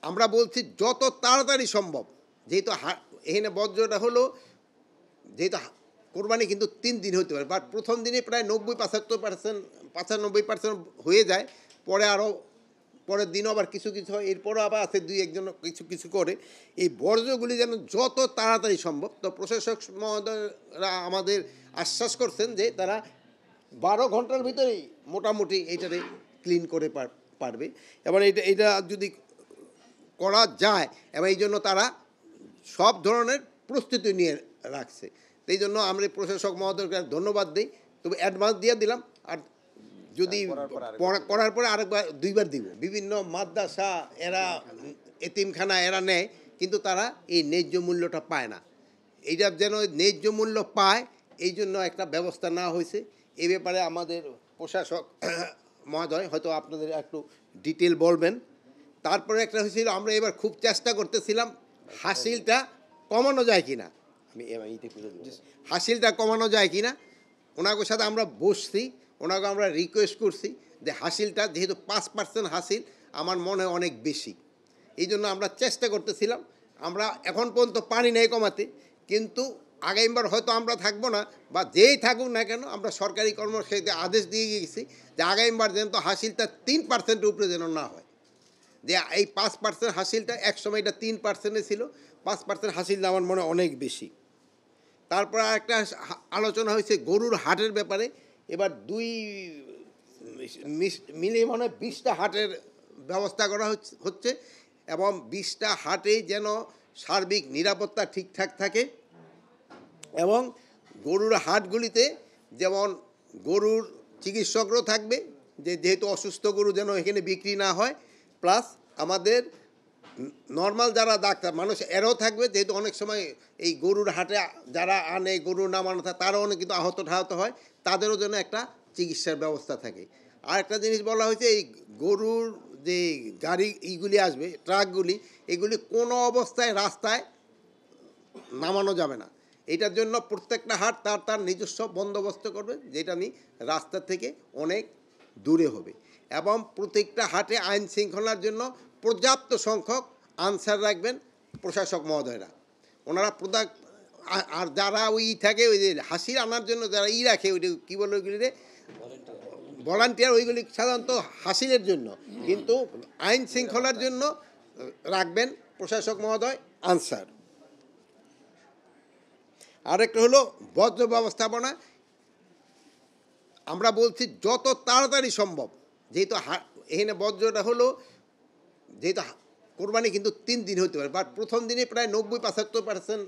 আমরা বলছি যত তাড়াতাড়ি সম্ভব, যেহেতু এখানে বজ্রটা হলো, যেহেতু কোরবানি কিন্তু 3 দিন হতে পারে, বাট প্রথম দিনে প্রায় 90-75% 95% হয়ে যায়, পরে আরও পরের দিনও আবার কিছু কিছু হয়, এরপরও আবার আছে 2-1 কিছু কিছু করে। এই বর্জ্যগুলি যেন যত তাড়াতাড়ি সম্ভব, তো প্রশাসক মহোদয়রা আমাদের আশ্বাস করছেন যে তারা 12 ঘন্টার ভিতরেই মোটামুটি এইটারে ক্লিন করে পারবে। এবার এটা যদি করা যায়, এবং এই জন্য তারা সব ধরনের প্রস্তুতি নিয়ে রাখছে। এই জন্য আমরা প্রশাসক মহোদয়কে ধন্যবাদ দিই, তবে অ্যাডভান্স দিয়ে দিলাম, আর যদি করার পরে আরেকবার 2বার দিব। বিভিন্ন মাদ্রাসা এরা এতিমখানা এরা নেয়, কিন্তু তারা এই ন্যায্য মূল্যটা পায় না। এইটা যেন ন্যায্য মূল্য পায়, এই জন্য একটা ব্যবস্থা নেওয়া হয়েছে। এই ব্যাপারে আমাদের প্রশাসক মহোদয় হয়তো আপনাদের একটু ডিটেল বলবেন। তারপরে একটা হয়েছিল, আমরা এবার খুব চেষ্টা করতেছিলাম হাসিলটা কমানো যায় কিনা, হাসিলটা কমানো যায় কিনা। ওনাদের সাথে আমরা বসছি, ওনাকে আমরা রিকোয়েস্ট করছি যে হাসিলটা, যেহেতু 5% হাসিল আমার মনে হয় অনেক বেশি, এই জন্য আমরা চেষ্টা করতেছিলাম। আমরা এখন পর্যন্ত পারি নাই কমাতে, কিন্তু আগামীবার হয়তো আমরা থাকবো না, বা যেই থাকুক না কেন, আমরা সরকারি কর্মসূচিতে আদেশ দিয়ে গেছি যে আগামীবার যেন তো হাসিলটা 3%-এর উপরে যেন না হয়। যে এই 5% হাসিলটা একসময় এটা 3%-এ ছিল, 5% হাসিলটা আমার মনে অনেক বেশি। তারপর আরেকটা আলোচনা হয়েছে গরুর হাটের ব্যাপারে। এবার মিলিয়ে মনে হয় 20টা হাটের ব্যবস্থা করা হচ্ছে, এবং 20টা হাটেই যেন সার্বিক নিরাপত্তা ঠিকঠাক থাকে, এবং গরুর হাটগুলিতে যেমন গরুর চিকিৎসকরাও থাকবে, যেহেতু অসুস্থ গরু যেন এখানে বিক্রি না হয়, প্লাস আমাদের নর্মাল যারা ডাক্তার মানুষ এরাও থাকবে, যেহেতু অনেক সময় এই গরুর হাটে যারা আনে গরুর নামানো থাকে তারাও অনেক কিন্তু আহত হয়, তাদেরও জন্য একটা চিকিৎসার ব্যবস্থা থাকে। আর একটা জিনিস বলা হয়েছে, এই গরুর যে গাড়ি এইগুলি আসবে, ট্রাকগুলি, এগুলি কোনো অবস্থায় রাস্তায় নামানো যাবে না। এটার জন্য প্রত্যেকটা হাট তার নিজস্ব বন্দোবস্ত করবে, যেটা নিয়ে রাস্তা থেকে অনেক দূরে হবে, এবং প্রত্যেকটা হাটে আইন শৃঙ্খলার জন্য পর্যাপ্ত সংখ্যক আনসার রাখবেন প্রশাসক মহোদয়রা। ওনারা আর যারা ওই থাকে, ওই যে হাসির আনার জন্য যারা রাখে, ওইটা কী বলে ওইগুলি রে, ভলান্টিয়ার, ওইগুলি সাধারণত হাসিলের জন্য, কিন্তু আইন শৃঙ্খলার জন্য রাখবেন প্রশাসক মহোদয় আনসার। আরেকটা হলো বজ্র ব্যবস্থাপনা। আমরা বলছি যত তাড়াতাড়ি সম্ভব, যেহেতু এখানে বজ্রটা হলো, যেহেতু কোরবানি কিন্তু 3 দিন হতে পারে, বাট প্রথম দিনে প্রায় 90-95%